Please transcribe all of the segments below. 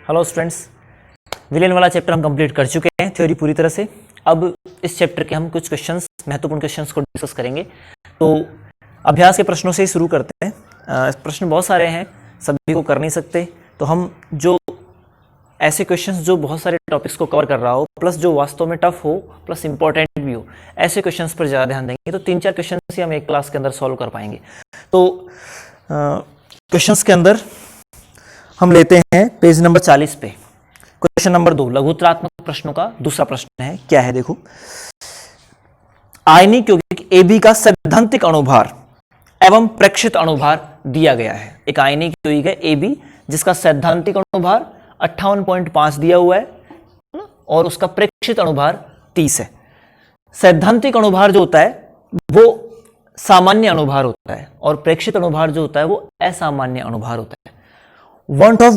Hello students, villain वाला chapter हम complete कर चुके हैं थ्योरी पूरी तरह से। अब इस चैप्टर के हम कुछ क्वेश्चंस, महत्वपूर्ण क्वेश्चंस को डिस्कस करेंगे। तो अभ्यास के प्रश्नों से ही शुरू करते हैं। प्रश्न बहुत सारे हैं, सभी को कर नहीं सकते, तो हम जो ऐसे क्वेश्चंस जो बहुत सारे टॉपिक्स को कवर कर रहा हो, प्लस जो वास्तव में टफ हो, प्लस इंपॉर्टेंट भी हो, ऐसे क्वेश्चंस पर ज़्यादा ध्यान देंगे। तो 3-4 क्वेश्चंस ही हम एक क्लास के अंदर सॉल्व कर पाएंगे। तो क्वेश्चंस के अंदर हम लेते हैं पेज नंबर 40 पे। क्वेश्चन नंबर 2 लघुत्तरात्मक प्रश्नों का दूसरा प्रश्न है। क्या है देखो, आयनिक यौगिक AB का सैद्धांतिक अणुभार एवं प्रेक्षित अणुभार दिया गया है। एक आयनिक यौगिक है AB जिसका सैद्धांतिक अणुभार 58.5 दिया हुआ है और उसका प्रेक्षित अणुभार 30 है। सैद्धांतिक अणुभार जो होता है वो सामान्य अणुभार होता है और प्रेक्षित अणुभार जो होता है वो असामान्य अणुभार होता है। वॉन्ट ऑफ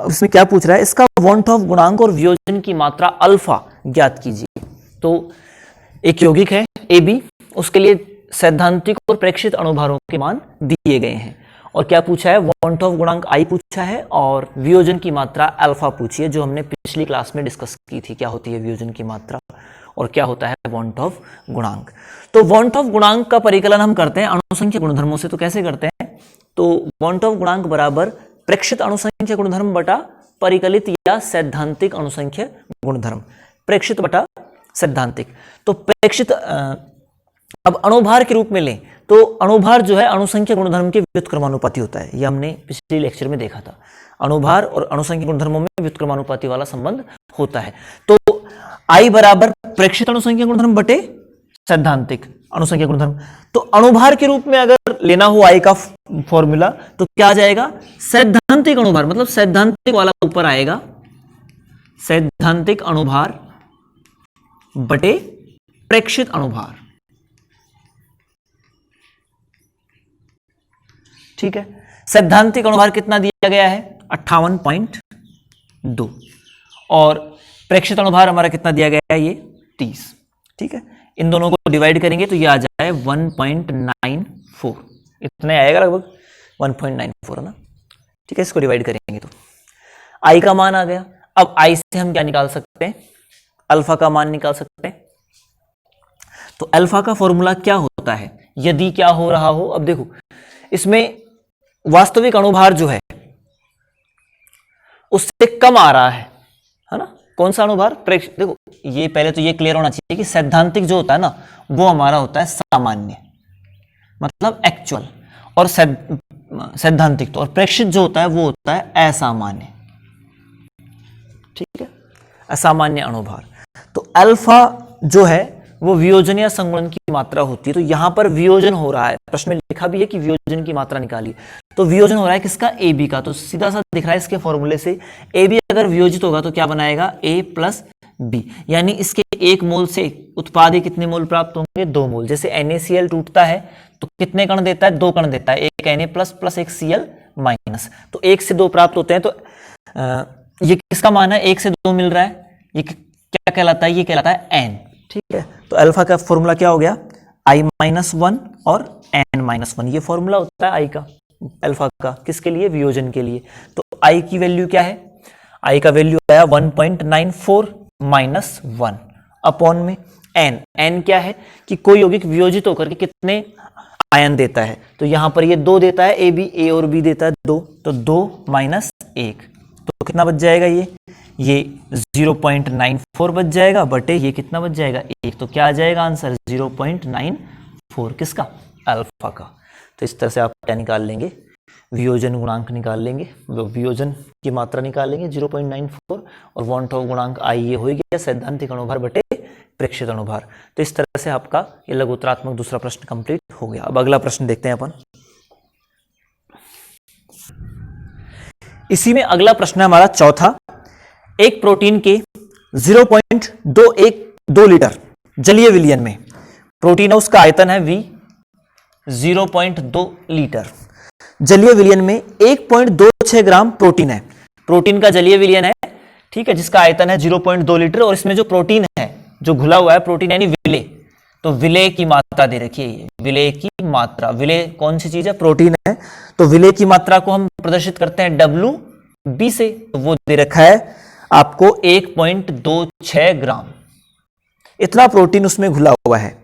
इसमें क्या पूछ रहा है, इसका वॉन्ट ऑफ गुणांक और वियोजन की मात्रा अल्फा ज्ञात कीजिए। तो एक यौगिक है AB, उसके लिए सैद्धांतिक और प्रेक्षित अणुभारों के मान दिए गए हैं और क्या पूछा है, वॉन्ट ऑफ गुणांक I पूछा है और वियोजन की मात्रा अल्फा पूछी है, जो हमने पिछली क्लास में डिस्कस की थी। क्या होती है वियोजन की मात्रा और क्या होता है वॉन्ट ऑफ गुणांक। तो वॉन्ट ऑफ गुणांक का परिकलन हम करते हैं अणुसंख्या गुणधर्मों से। तो कैसे करते हैं, तो वॉन्ट ऑफ गुणांक बराबर प्रेक्षित अणुसंख्या गुणधर्म बटा परिकलित या सैद्धांतिक अणुसंख्या गुणधर्म, प्रेक्षित बटा सैद्धांतिक। तो प्रेक्षित अब अणुभार के रूप में लें तो अणुभार जो है अणुसंख्या गुणधर्म के व्युत्क्रमानुपाती होता है। ये हमने पिछले लेक्चर में देखा था, अणुभार और अणुसंख्या गुणधर्मों में व्युत्क्रमानुपाती वाला संबंध होता है। तो I बराबर प्रेक्षित अणुसंख्या गुणधर्म बटे सैद्धांतिक अणुसंख्या गुणधर्म। तो अणुभार के रूप में अगर लेना हो I का फॉर्मूला तो क्या आ जाएगा, सैद्धांतिक अणुभार, मतलब सैद्धांतिक वाला ऊपर आएगा, सैद्धांतिक अणुभार बटे प्रेक्षित अणुभार। ठीक है, सैद्धांतिक अणुभार कितना दिया गया है 58.2 और प्रेक्षित अणुभार हमारा कितना दिया गया है, ये 30। ठीक है, इन दोनों को डिवाइड करेंगे तो ये आ जाए 1.94, इतने आएगा लगभग 1.94 है ना। ठीक है, इसको डिवाइड करेंगे तो I का मान आ गया। अब I से हम क्या निकाल सकते हैं, अल्फा का मान निकाल सकते हैं। तो अल्फा का फॉर्मूला क्या होता है यदि क्या हो रहा हो, अब देखो इसमें वास्तविक अणुभार जो है उससे कम आ रहा है ना। कौन सा अणुभार, देखो ये पहले तो ये क्लियर होना चाहिए कि सैद्धांतिक जो होता है ना वो हमारा होता है सामान्य, मतलब एक्चुअल, और सैद्धांतिक तो, और प्रेक्षित जो होता है वो होता है असामान्य। ठीक है, असामान्य अणुभार। तो अल्फा जो है वो वियोजन या संगुणन की मात्रा होती है। तो यहां पर वियोजन हो रहा है, प्रश्न में लिखा भी है कि वियोजन की मात्रा निकालिए। तो वियोजन हो रहा है किसका, AB का। तो सीधा सा दिख रहा है इसके फॉर्मूले से, AB अगर वियोजित होगा तो क्या बनाएगा, A + B, यानी इसके 1 मोल से उत्पाद कितने मोल प्राप्त होंगे, 2 मोल। जैसे NaCl टूटता है तो कितने कण देता है, 2 कण देता है, एक Na+ एक Cl-। तो 1 से 2 प्राप्त होते हैं। तो ये किसका मान है, 1 से 2 मिल रहा है, ये क्या कहलाता है, ये कहलाता है N। ठीक है, तो अल्फा का फॉर्मूला क्या हो गया, I-1 और N-1, ये फॉर्मूला होता है I का, अल्फा का, किसके लिए, वियोजन के लिए। तो I की वैल्यू क्या है, I का वैल्यू आया 1.94 - 1 अपॉन में N क्या है कि कोई यौगिक वियोजित होकर के कितने आयन देता है। तो यहां पर ये 2 देता है, A और B देता है 2, तो 2 - 1, तो कितना बच जाएगा, ये 0.94 बच जाएगा बटे ये कितना बच जाएगा, 1। तो क्या आ जाएगा आंसर, 0.94, किसका, अल्फा का। तो इस तरह से आप क्या निकाल लेंगे, वियोजन गुणांक निकाल लेंगे, वियोजन की मात्रा निकालेंगे 0.94 और वॉन्ट ऑफ गुणांक I ये हो गया सैद्धांतिक अणुभार बटे प्रेक्षित अणुभार। तो इस तरह से आपका ये लघुत्तरात्मक दूसरा प्रश्न कंप्लीट हो गया। अब अगला प्रश्न देखते हैं अपन। इसी में अगला प्रश्न है हमारा चौथा, एक प्रोटीन के 0.212 लीटर जलीय विलयन में, प्रोटीन है उसका आयतन है V, 0.2 लीटर जलीय विलयन में 1.26 ग्राम प्रोटीन है। प्रोटीन का जलीय विलयन है, ठीक है, जिसका आयतन है 0.2 लीटर और इसमें जो प्रोटीन है, जो घुला हुआ है प्रोटीन यानी विलेय, तो विलेय की मात्रा दे रखी है, विलेय की मात्रा। विलेय कौन सी चीज है, प्रोटीन है, तो विलेय की मात्रा को हम प्रदर्शित करते हैं W बी से, तो वो दे रखा है आपको 1.26 ग्राम, इतना प्रोटीन उसमें घुला हुआ है।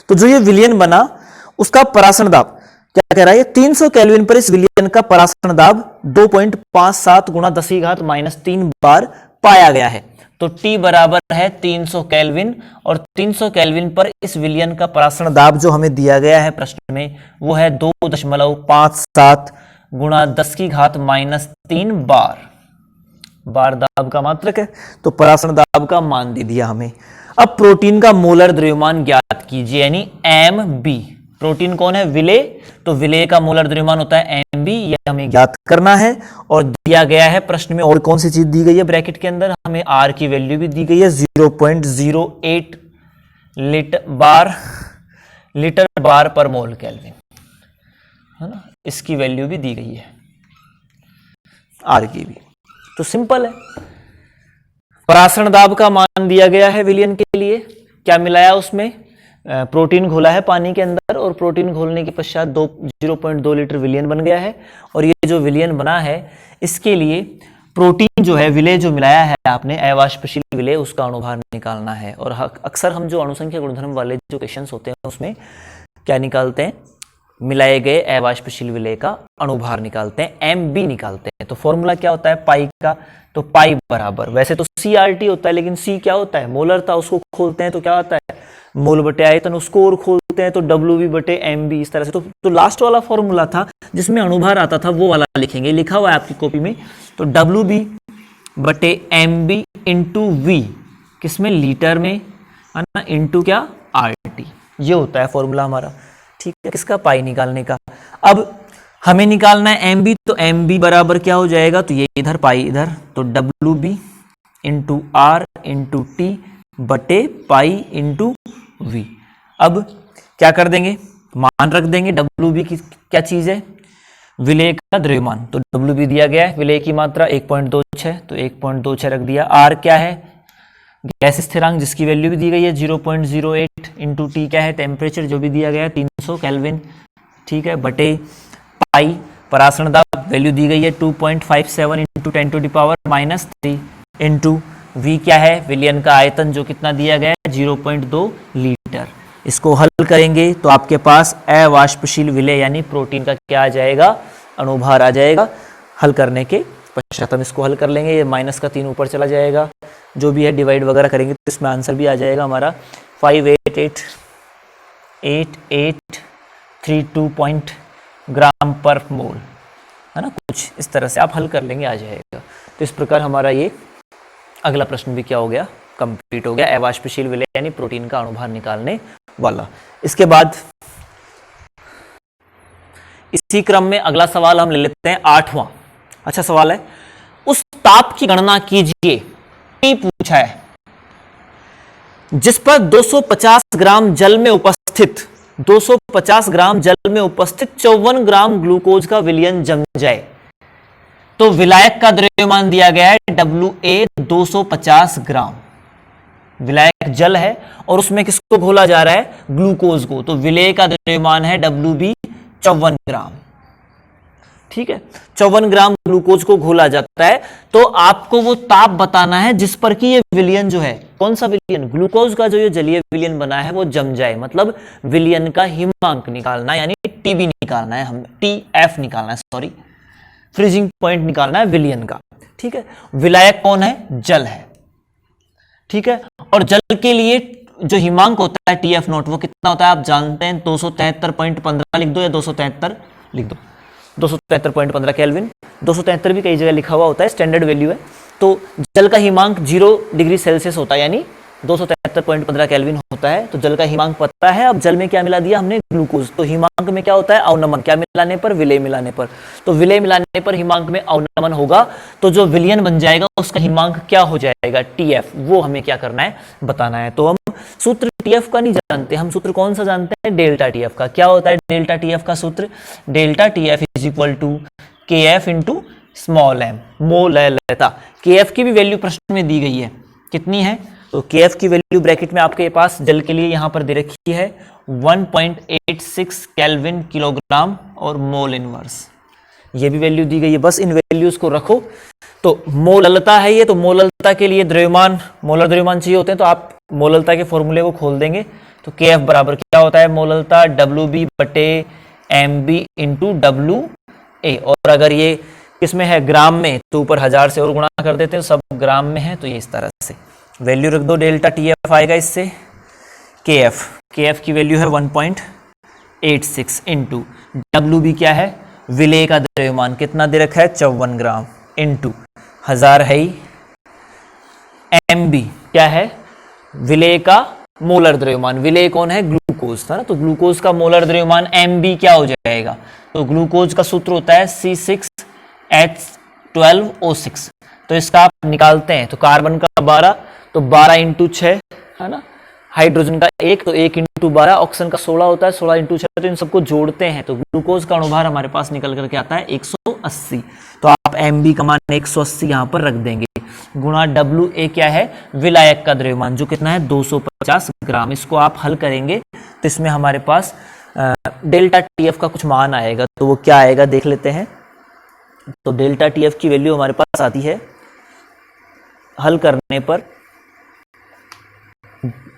तो जो ये विलयन बना उसका परासरण दाब क्या कह रहा है, 300 केल्विन पर इस विलयन का परासरण दाब 2.57 गुणा 10⁻³ बार पाया गया है। तो T बराबर है 300 केल्विन, और 300 केल्विन पर इस विलयन का परासरण दाब जो हमें दिया गया है प्रश्न में वो है 2.57 गुणा 10⁻³ बार दाब का मात्रक है, तो परासरण दाब का मान दे दिया हमें। अब प्रोटीन का मोलर द्रव्यमान ज्ञात कीजिए, यानी MB। प्रोटीन कौन है, विलेय, तो विलेय का मोलर द्रव्यमान होता है MB, ये हमें ज्ञात करना है। और दिया गया है प्रश्न में और कौन सी चीज दी गई है ब्रैकेट के अंदर, हमें R की वैल्यू भी दी गई है 0.08 लीटर बार पर मोल केल्विन, है ना, इसकी वैल्यू भी दी गई है R की भी। तो सिंपल है, परासरण दाब का मान दिया गया है विलयन के लिए, क्या मिलाया उसमें, प्रोटीन घोला है पानी के अंदर, और प्रोटीन घोलने के पश्चात 0.2 लीटर विलयन बन गया है। और ये जो विलयन बना है इसके लिए प्रोटीन जो है, विलेय जो मिलाया है आपने, अवाष्पशील विलेय, उसका अणुभार निकालना है। और अक्सर हम जो अणुसंख्या गुणधर्म वाले जो क्वेश्चंस होते हैं उसमें क्या निकालते हैं, मिलाए गए अवाष्पशील विलेय का अणुभार निकालते हैं, MB निकालते हैं। तो फॉर्मूला क्या होता है पाई का, तो पाई बराबर, वैसे तो CRT होता है लेकिन C क्या होता है, मोलर था, उसको खोलते हैं तो क्या होता है मोल बटे आयतन, उसको और खोलते हैं तो WB बटे MB, इस तरह से। तो लास्ट वाला फॉर्मूला था जिसमें अणुभार आता था वो वाला लिखेंगे, लिखा हुआ है आपकी कॉपी में। तो WB बटे MB इंटू V, किसमें, लीटर में, है ना, इंटू क्या, RT, ये होता है फॉर्मूला हमारा। ठीक है, किसका, पाई निकालने का। अब हमें निकालना है MB, तो MB बराबर क्या हो जाएगा, तो ये इधर पाई इधर, तो WB into R into T बटे पाई इंटू V। अब क्या कर देंगे, मान रख देंगे, WB की क्या चीज है, विलेय का द्रव्यमान, तो WB दिया गया है, विलेय की मात्रा 1.26, तो 1.26 रख दिया। R क्या है, गैस स्थिरांक जिसकी वैल्यू भी दी गई है 0.08 इंटू T क्या है, टेम्परेचर जो भी दिया गया है 300 केल्विन, ठीक है, बटे पाई, परासरण दाब वैल्यू दी गई है 2.57 इंटू 10⁻³ इंटू V क्या है, विलयन का आयतन जो कितना दिया गया है 0.2 लीटर। इसको हल करेंगे तो आपके पास अवाष्पशील विलेय यानी प्रोटीन का क्या आ जाएगा, अणुभार आ जाएगा। हल करने के पश्चात हम इसको हल कर लेंगे, ये माइनस का 3 ऊपर चला जाएगा, जो भी है डिवाइड वगैरह करेंगे तो इसमें आंसर भी आ जाएगा हमारा 58832 ग्राम पर मोल, है ना, कुछ इस तरह से आप हल कर लेंगे, आ जाएगा। तो इस प्रकार हमारा ये अगला प्रश्न भी क्या हो गया, कंप्लीट हो गया, अवाष्पशील विलेय यानी प्रोटीन का अणुभार निकालने वाला। इसके बाद इसी क्रम में अगला सवाल हम ले लेते हैं 8वां। अच्छा सवाल है, उस ताप की गणना कीजिए, T पूछा है, जिस पर 250 ग्राम जल में उपस्थित 250 ग्राम जल में उपस्थित 54 ग्राम ग्लूकोज का विलयन जम जाए। तो विलायक का द्रव्यमान दिया गया है WA 250 ग्राम, विलायक जल है और उसमें किसको घोला जा रहा है, ग्लूकोज को, तो विलेय का द्रव्यमान है WB 54 ग्राम, ठीक है, 54 ग्राम ग्लूकोज को घोला जाता है। तो आपको वो ताप बताना है जिस पर कि ये विलयन जो है, कौन सा विलयन, ग्लूकोज का जो ये जलीय विलयन बना है वो जम जाए, मतलब विलयन का हिमांक निकालना है, यानी TB निकालना है, हम TF निकालना है, सॉरी फ्रीजिंग पॉइंट निकालना है विलयन का, ठीक है। विलायक कौन है, जल है, ठीक है, और जल के लिए जो हिमांक होता है TF नॉट वो कितना होता है आप जानते हैं, 273.15 लिख दो या 273 लिख दो, 273.15 केल्विन, 273 भी कई जगह लिखा हुआ होता है, स्टैंडर्ड वैल्यू है। तो जल का हिमांक 0 डिग्री सेल्सियस होता है, यानी 273.15 केल्विन होता है, तो जल का हिमांक पता है। अब जल में क्या मिला दिया हमने, ग्लूकोज, तो हिमांक में क्या होता है, अवनमन, क्या मिलाने पर, विलेय मिलाने पर, तो विलेय मिलाने पर हिमांक में अवनमन होगा, तो जो विलयन बन जाएगा उसका हिमांक क्या हो जाएगा, TF, वो हमें क्या करना है, बताना है। तो हम सूत्र TF का नहीं जानते, हम सूत्र कौन सा जानते हैं, डेल्टा TF का। क्या होता है डेल्टा TF का सूत्र, delta TF is equal to KF into small m, molality. KF की भी वैल्यू प्रश्न में दी गई है, कितनी है, तो KF की वैल्यू ब्रैकेट में आपके पास जल के लिए यहां पर दे रखी है 1.86 केल्विन किलोग्राम और मोल इनवर्स, ये भी वैल्यू दी गई है, बस इन वैल्यूज को रखो। तो मोललता है ये, तो मोललता के लिए द्रव्यमान, मोलर द्रव्यमान चाहिए होते हैं, तो आप मोललता के फॉर्मूले को खोल देंगे। तो के एफ बराबर क्या होता है मोललता, डब्ल्यू बी बटे M B into W A. और अगर ये किसमें है ग्राम में, तो ऊपर 1000 से और गुणा कर देते हैं, सब ग्राम में है, तो ये इस तरह से वैल्यू रख दो। डेल्टा टी एफ आएगा इससे, के एफ की वैल्यू है 1.86 इंटू डब्ल्यू बी क्या है, विलेय का द्रव्यमान कितना दे रखा है 54 ग्राम इंटू 1000 है ही, एम बी क्या है विलेय का मोलर द्रव्यमान, विलेय कौन है ग्लूकोज था ना, तो ग्लूकोज का मोलर द्रव्यमान एम बी क्या हो जाएगा, तो ग्लूकोज का सूत्र होता है C6H12O6। तो इसका आप निकालते हैं, तो कार्बन का 12, तो 12 इंटू 6 है ना, हाइड्रोजन का 1, तो 1 इंटू 12, ऑक्सीजन का 16 होता है, 16 इंटू 6, तो इन सबको जोड़ते हैं तो ग्लूकोज का अणुभार हमारे पास निकल करके आता है 180। तो आप एम बी का मान 180 यहां पर रख देंगे, गुणा डब्ल्यू ए क्या है विलायक का द्रव्यमान जो कितना है 250 ग्राम। इसको आप हल करेंगे तो इसमें हमारे पास डेल्टा टी एफ का कुछ मान आएगा, तो वो क्या आएगा देख लेते हैं। तो डेल्टा टी एफ की वैल्यू हमारे पास आती है हल करने पर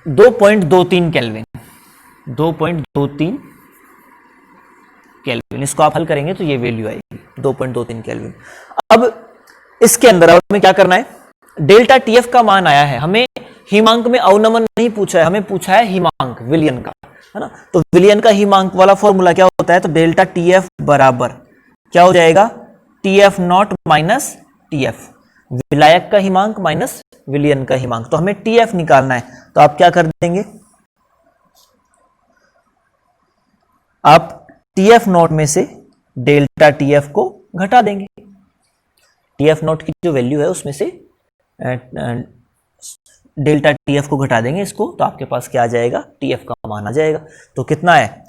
2.23 केल्विन, 2.23 केल्विन। इसको आप हल करेंगे तो ये वैल्यू आएगी 2.23 केल्विन। अब इसके अंदर हमें क्या करना है, डेल्टा टीएफ का मान आया है, हमें हिमांक में अवनमन नहीं पूछा है, हमें पूछा है हिमांक विलयन का, है ना। तो विलयन का हिमांक वाला फॉर्मूला क्या होता है, तो डेल्टा टीएफ बराबर क्या हो जाएगा टीएफ नॉट माइनस टीएफ, विलायक का हिमांक माइनस विलयन का हिमांक। तो हमें टीएफ निकालना है, तो आप क्या कर देंगे, आप टीएफ नॉट में से डेल्टा टीएफ को घटा देंगे, टीएफ नॉट की जो वैल्यू है उसमें से डेल्टा टीएफ को घटा देंगे इसको, तो आपके पास क्या आ जाएगा टीएफ का मान आ जाएगा। तो कितना है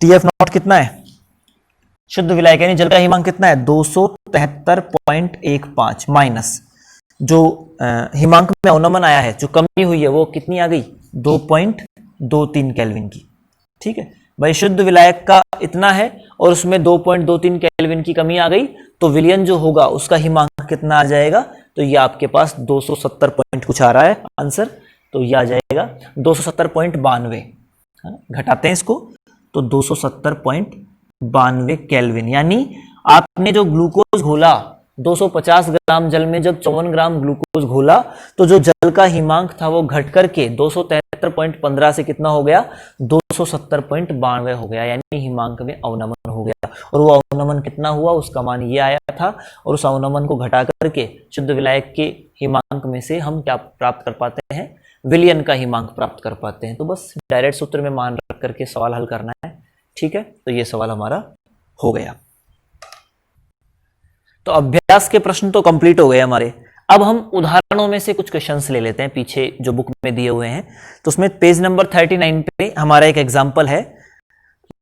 टीएफ नॉट कितना है, शुद्ध विलायक यानी जल का हिमांक कितना है 273.15 माइनस जो हिमांक में अवनमन आया है, जो कमी हुई है वो कितनी आ गई 2.23 केल्विन की। ठीक है भाई, शुद्ध विलायक का इतना है और उसमें 2.23 केल्विन की कमी आ गई, तो विलयन जो होगा उसका हिमांक कितना आ जाएगा, तो ये आपके पास 270 पॉइंट कुछ आ रहा है आंसर, तो ये आ जाएगा 270.92, घटाते हैं इसको तो 270.92 केल्विन। यानी आपने जो ग्लूकोज घोला 250 ग्राम जल में जब 54 ग्राम ग्लूकोज घोला, तो जो जल का हिमांक था वो घट करके 273.15 से कितना हो गया 270.92 हो गया, यानी हिमांक में अवनमन हो गया। और वो अवनमन कितना हुआ उसका मान ये आया था, और उस अवनमन को घटा करके शुद्ध विलायक के हिमांक में से हम क्या प्राप्त कर पाते हैं, विलयन का हिमांक प्राप्त कर पाते हैं। तो बस डायरेक्ट सूत्र में मान रख करके सवाल हल करना है। ठीक है, तो ये सवाल हमारा हो गया। तो अभ्यास के प्रश्न तो कंप्लीट हो गए हमारे। अब हम उदाहरणों में से कुछ क्वेश्चंस ले लेते हैं पीछे जो बुक में दिए हुए हैं। तो उसमें पेज नंबर 39 पे हमारा एक एग्जांपल है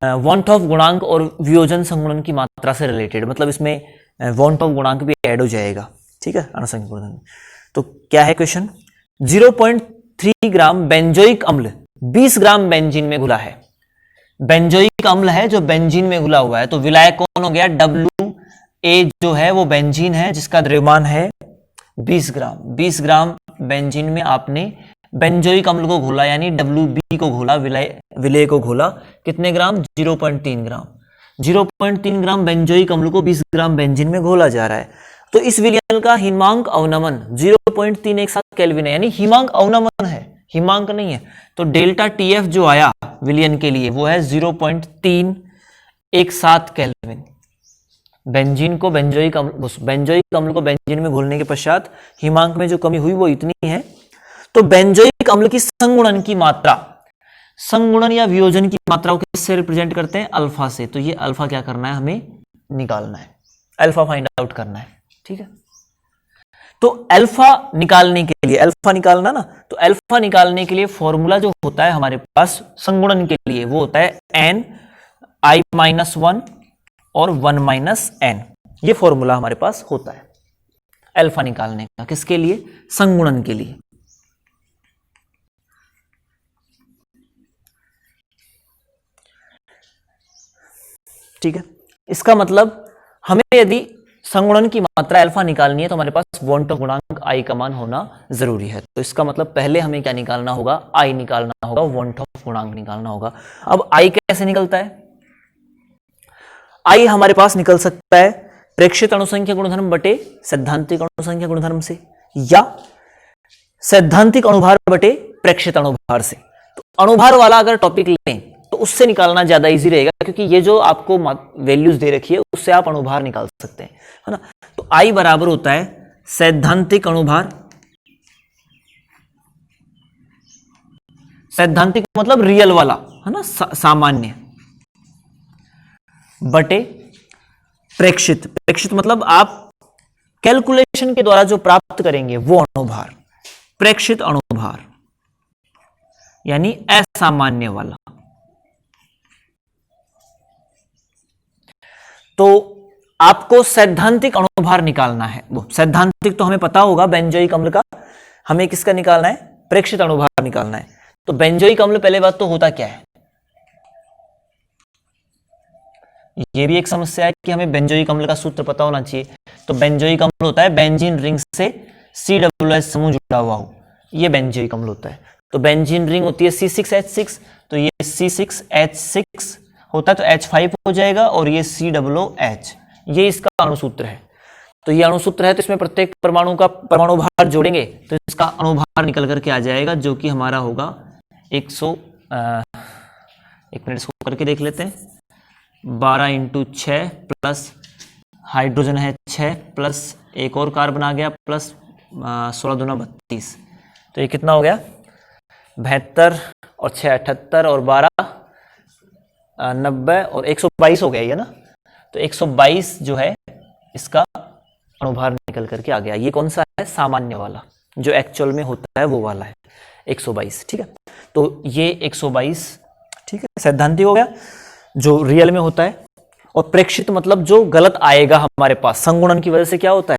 वॉन्ट ऑफ गुणांक और वियोजन संगुणन की मात्रा से रिलेटेड, मतलब इसमें वॉन्ट ऑफ गुणांक भी ऐड हो जाएगा। ठीक है, अनुसंग गुणन। तो क्या है क्वेश्चन, 0.3 ग्राम बेंजोइक अम्ल 20 ग्राम बेंजीन में घुला है। बेंजोइक अम्ल है जो बेंजीन में घुला हुआ है, तो विलायक कौन हो गया डब्ल्यू ए जो है वो बेंजीन है जिसका द्रव्यमान है 20 ग्राम। 20 ग्राम बेंजीन में आपने बेंजोइक अम्ल को घोला, यानी WB को घोला, विलेय को घोला, कितने ग्राम 0.3 ग्राम। 0.3 ग्राम बेंजोइक अम्ल को 20 ग्राम बेंजीन में घोला जा रहा है। तो इस विलयन का हिमांक अवनमन 0.317 केल्विन है, यानी हिमांक अवनमन है, हिमांक नहीं है। तो डेल्टा टीएफ जो आया विलयन के लिए वो है 0.317 केल्विन। बेंजीन को बेंजोइक अम्ल को बेंजीन में घोलने के पश्चात हिमांक में जो कमी हुई वो इतनी है। तो बेंजोइक अम्ल की संगुणन की मात्रा, संगुणन या वियोजन की मात्रा को किससे रिप्रेजेंट करते हैं, अल्फा से। तो ये अल्फा क्या करना है, हमें निकालना है, अल्फा फाइंड आउट करना है। ठीक है, तो अल्फा निकालने के लिए, अल्फा निकालना ना, तो अल्फा निकालने के लिए फॉर्मूला जो होता है हमारे पास संगुणन के लिए वो होता है n(i-1) और 1 - n। ये फॉर्मूला हमारे पास होता है अल्फा निकालने का, किसके लिए, संगुणन के लिए। ठीक है, इसका मतलब हमें यदि संगुणन की मात्रा अल्फा निकालनी है तो हमारे पास वॉन ऑफ गुणांक आई का मान होना जरूरी है। तो इसका मतलब पहले हमें क्या निकालना होगा, आई निकालना होगा, वॉन ऑफ गुणांक निकालना होगा। अब आई कैसे निकलता है? आई हमारे पास निकल सकता है प्रेक्षित अणुसंख्या गुणधर्म बटे सैद्धांतिक अणुसंख्या गुणधर्म से, या सैद्धांतिक अणुभार बटे प्रेक्षित अणुभार से। तो अणुभार वाला अगर टॉपिक लें तो उससे निकालना ज्यादा इजी रहेगा, क्योंकि ये जो आपको वैल्यूज दे रखी है उससे आप अणुभार निकाल सकते हैं, है ना। तो आई बराबर होता है सैद्धांतिक अणुभार, सैद्धांतिक मतलब रियल वाला, है ना, सामान्य, बटे प्रेक्षित। प्रेक्षित मतलब आप कैलकुलेशन के द्वारा जो प्राप्त करेंगे वो अणुभार, प्रेक्षित अणुभार यानी असामान्य वाला। तो आपको सैद्धांतिक अणुभार निकालना है। वो सैद्धांतिक तो हमें पता होगा बेंजोइक अम्ल का, हमें किसका निकालना है? प्रेक्षित अणुभार निकालना है। तो बेंजोइक अम्ल पहले बात तो होता क्या है, ये भी एक समस्या है कि हमें बेंजोइक अम्ल का सूत्र पता होना चाहिए। तो बेंजोइक अम्ल होता है बेंजीन रिंग से COOH समूह जुड़ा हुआ हो, ये बेंजोइक अम्ल होता है। तो बेंजीन रिंग होती है C6H6, तो ये C6H6 होता है तो H5 हो जाएगा, और ये COOH, ये इसका अणुसूत्र है। तो ये अणुसूत्र है, तो इसमें प्रत्येक परमाणु का परमाणु भार जोड़ेंगे तो इसका अणुभार निकल करके आ जाएगा, जो कि हमारा होगा 100, एक मिनट इसको करके देख लेते हैं, 12 × 6 प्लस हाइड्रोजन है 6 प्लस एक और कार्बन आ गया प्लस 16 दूना 32, तो ये कितना हो गया? 72 और 6 78 और 12 90 और 122 हो गया ये ना। तो 122 जो है इसका अणुभार निकल करके आ गया। ये कौन सा है? सामान्य वाला, जो एक्चुअल में होता है वो वाला है 122, ठीक है। तो ये 122, ठीक है, सैद्धांतिक हो गया जो रियल में होता है। और प्रेक्षित मतलब जो गलत आएगा हमारे पास, संगुणन की वजह से क्या होता है,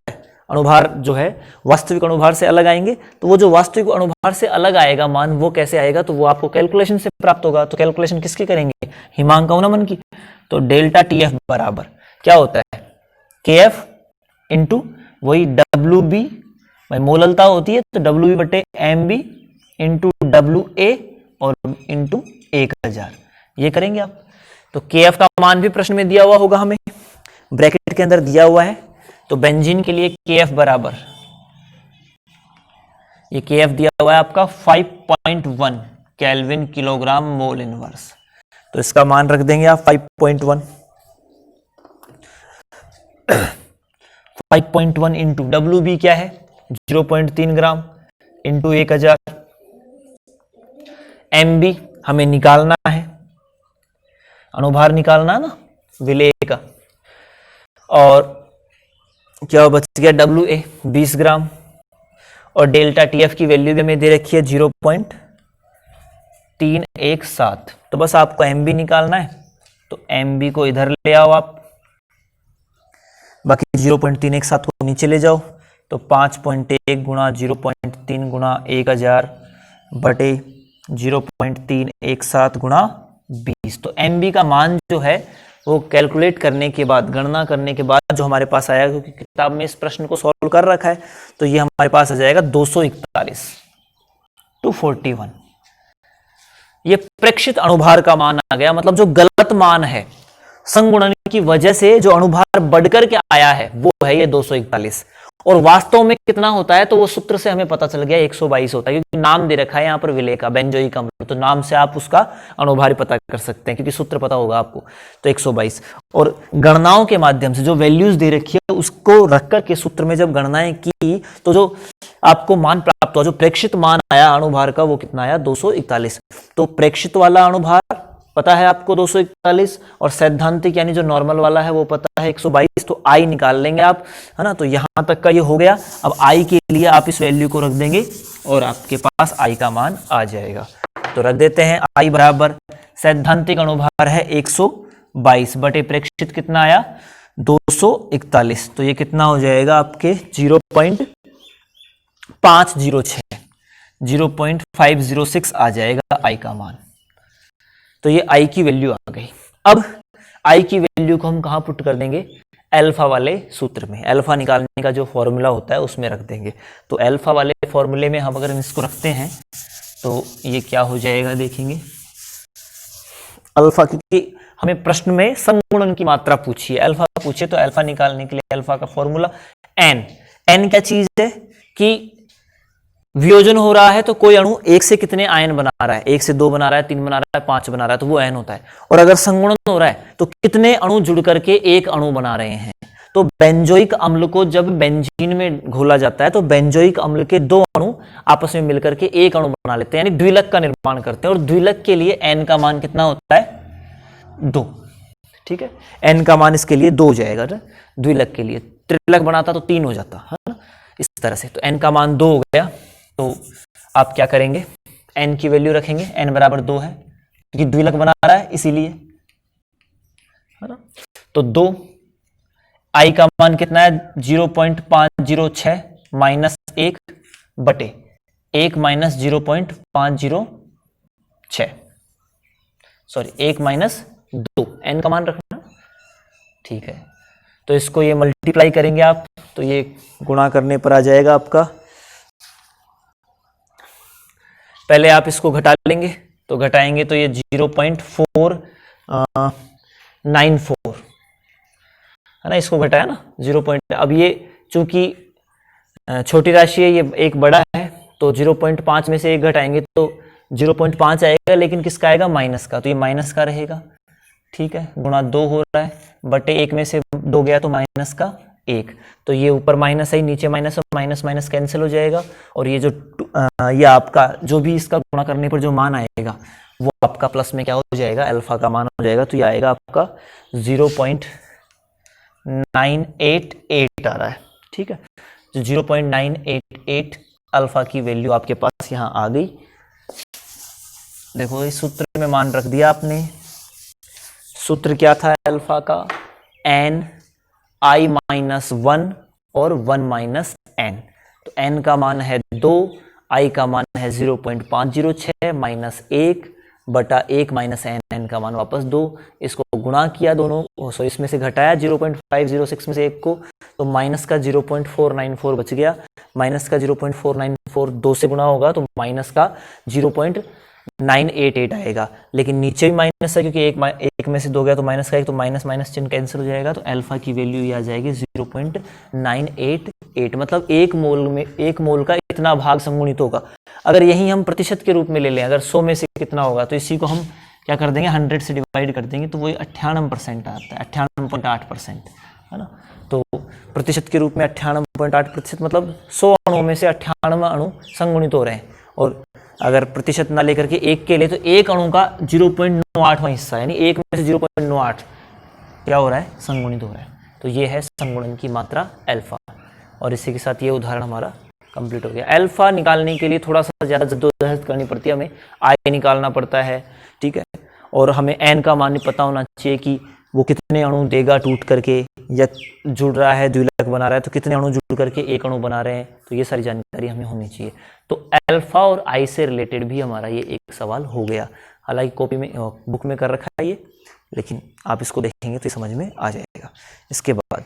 अणुभार जो है वास्तविक अणुभार से अलग आएंगे। तो वो जो वास्तविक अणुभार से अलग आएगा मान, वो कैसे आएगा? तो वो आपको कैलकुलेशन से प्राप्त होगा। तो कैलकुलेशन किसकी करेंगे? हिमांक अवनमन की। तो डेल्टा TF बराबर क्या होता है? KF इंटू वही WB, भाई मोललता होती है तो WB बटे MB इंटू WA और इंटू 1000, ये करेंगे आप। तो KF का मान भी प्रश्न में दिया हुआ होगा, हमें ब्रैकेट के अंदर दिया हुआ है। तो बेंजीन के लिए KF बराबर, ये KF दिया हुआ है आपका 5.1 केल्विन किलोग्राम मोल इनवर्स। तो इसका मान रख देंगे आप 5.1 5.1 इंटू WB क्या है? 0.3 ग्राम इंटू 1000। MB हमें निकालना है, अणुभार निकालना ना विलेय का। और क्या बच गया? WA 20 ग्राम। और डेल्टा TF की वैल्यू भी हमें दे रखी है 0.317। तो बस आपको MB निकालना है, तो MB को इधर ले आओ आप, बाकी 0.317 को नीचे ले जाओ। तो 5.1 गुणा 0.3 गुणा 1000 बटे 0.317 गुणा 20। तो MB का मान जो है वो कैलकुलेट करने के बाद, गणना करने के बाद जो हमारे पास आया, क्योंकि किताब में इस प्रश्न को सॉल्व कर रखा है, तो ये हमारे पास आ जाएगा 241 ये प्रेक्षित अणुभार का मान आ गया। मतलब जो गलत मान है संगुणन की वजह से जो अणुभार बढ़कर के आया है वो है ये 241। और वास्तव में कितना होता है? तो वो सूत्र से हमें पता चल गया 122 होता है, क्योंकि नाम दे रखा है यहाँ पर विलेय का, बेंजोइक अम्ल। तो नाम से आप उसका अणुभार पता कर सकते हैं, क्योंकि सूत्र पता होगा आपको। तो 122 और गणनाओं के माध्यम से जो वैल्यूज दे रखी है उसको रख करके सूत्र में जब गणनाएं की, तो जो आपको मान प्राप्त हुआ, जो प्रेक्षित मान आया अणुभार का, वो कितना आया? 241। तो प्रेक्षित वाला अणुभार पता है आपको 241, और सैद्धांतिक यानी जो नॉर्मल वाला है वो पता है 122। तो आई निकाल लेंगे आप, है ना। तो यहां तक का ये हो गया। अब आई के लिए आप इस वैल्यू को रख देंगे और आपके पास आई का मान आ जाएगा। तो रख देते हैं आई बराबर, सैद्धांतिक अणुभार है 122 बटे प्रेक्षित कितना आया? 241। तो ये कितना हो जाएगा आपके 0.506 आ जाएगा आई का मान। तो ये आई की वैल्यू आ गई। अब आई की वैल्यू को हम कहाँ पुट कर देंगे, अल्फा वाले सूत्र में, अल्फा निकालने का जो फॉर्मूला होता है उसमें रख देंगे। तो अल्फा वाले फॉर्मूले में हम अगर इसको रखते हैं तो ये क्या हो जाएगा देखेंगे, अल्फा, क्योंकि हमें प्रश्न में समगुणन की मात्रा पूछी है, अल्फा पूछे तो अल्फा निकालने के लिए अल्फा का फॉर्मूला एन। एन क्या चीज है कि वियोजन हो रहा है तो कोई अणु एक से कितने आयन बना रहा है, एक से 2 बना रहा है, 3 बना रहा है, 5 बना रहा है, तो वो एन होता है। और अगर संगुणन हो रहा है तो कितने अणु जुड़ करके एक अणु बना रहे हैं। तो बेंजोइक अम्ल को जब बेंजीन में घोला जाता है तो बेंजोइक अम्ल के 2 अणु आपस में मिलकर के एक अणु बना लेते हैं, यानी द्विलक का निर्माण करते हैं। और द्विलक के लिए एन का मान कितना होता है, 2। ठीक है, एन का मान इसके लिए 2 हो जाएगा। द्विलक के लिए त्रिलक बनाता तो 3 हो जाता है ना, इस तरह से। तो एन का मान 2 हो गया। तो आप क्या करेंगे, एन की वैल्यू रखेंगे, एन बराबर 2 है क्योंकि द्विलक बना रहा है इसीलिए, है ना। तो 2, आई का मान कितना है 0.506 माइनस 1 बटे 1 माइनस 0.506, सॉरी 1 माइनस 2, एन का मान रखना। ठीक है, तो इसको ये मल्टीप्लाई करेंगे आप तो ये गुणा करने पर आ जाएगा आपका, पहले आप इसको घटा लेंगे तो घटाएंगे तो ये 0.494 है ना, इसको घटाया ना 0. अब ये चूंकि छोटी राशि है, ये एक बड़ा है, तो 0.5 में से 1 घटाएंगे तो 0.5 आएगा, लेकिन किसका आएगा, माइनस का, तो ये माइनस का रहेगा। ठीक है, गुणा 2 हो रहा है, बटे 1 में से 2 गया तो माइनस का 1, तो ये ऊपर माइनस है, नीचे माइनस, माइनस माइनस कैंसिल हो जाएगा। और ये जो ये आपका जो भी इसका गुणा करने पर जो मान आएगा वो आपका प्लस में क्या हो जाएगा, अल्फा का मान हो जाएगा। तो ये आएगा आपका 0.988 आ रहा है। ठीक है, तो 0.988 अल्फा की वैल्यू आपके पास यहाँ आ गई। देखो इस सूत्र में मान रख दिया आपने। सूत्र क्या था अल्फा का, एन आई माइनस 1 और 1 माइनस एन। तो एन का मान है 2, आई का मान है 0.506 माइनस 1 बटा 1 माइनस एन, एन का मान वापस 2। इसको गुणा किया दोनों, सो इसमें से घटाया 0.506 में से 1 को, तो माइनस का 0.494 बच गया। माइनस का 0.494 2 से गुणा होगा तो माइनस का 0.988 आएगा। लेकिन नीचे भी माइनस है क्योंकि एक में से 2 गया तो माइनस का 1, तो माइनस माइनस चिन्ह कैंसिल हो जाएगा। तो अल्फा की वैल्यू ये आ जाएगी 0.988, मतलब 1 मोल का इतना भाग संगुणित होगा। अगर यही हम प्रतिशत के रूप में ले लें, अगर 100 में से कितना होगा, तो इसी को हम क्या कर देंगे 100 से डिवाइड कर देंगे, तो वही 98% आता है, 98.8%, है ना। तो प्रतिशत के रूप में 98.8%, मतलब 100 अणुओं में से 98 अणु संगुणित हो रहे हैं। और अगर प्रतिशत ना लेकर के 1 के लिए, तो 1 अणु का 0.98वां हिस्सा, यानी 1 में से 0.98 क्या हो रहा है, संगुणित हो रहा है। तो ये है संगुणन की मात्रा अल्फा। और इसी के साथ ये उदाहरण हमारा कंप्लीट हो गया। अल्फा निकालने के लिए थोड़ा सा ज़्यादा जद्दोजहद करनी पड़ती है, हमें आई निकालना पड़ता है। ठीक है, और हमें एन का मान पता होना चाहिए कि वो कितने अणु देगा टूट करके, या जुड़ रहा है द्विलक बना रहा है तो कितने अणु जुड़ करके एक अणु बना रहे हैं। तो ये सारी जानकारी हमें होनी चाहिए। तो अल्फा और आई से रिलेटेड भी हमारा ये एक सवाल हो गया। हालांकि कॉपी में बुक में कर रखा है ये, लेकिन आप इसको देखेंगे तो समझ में आ जाएगा। इसके बाद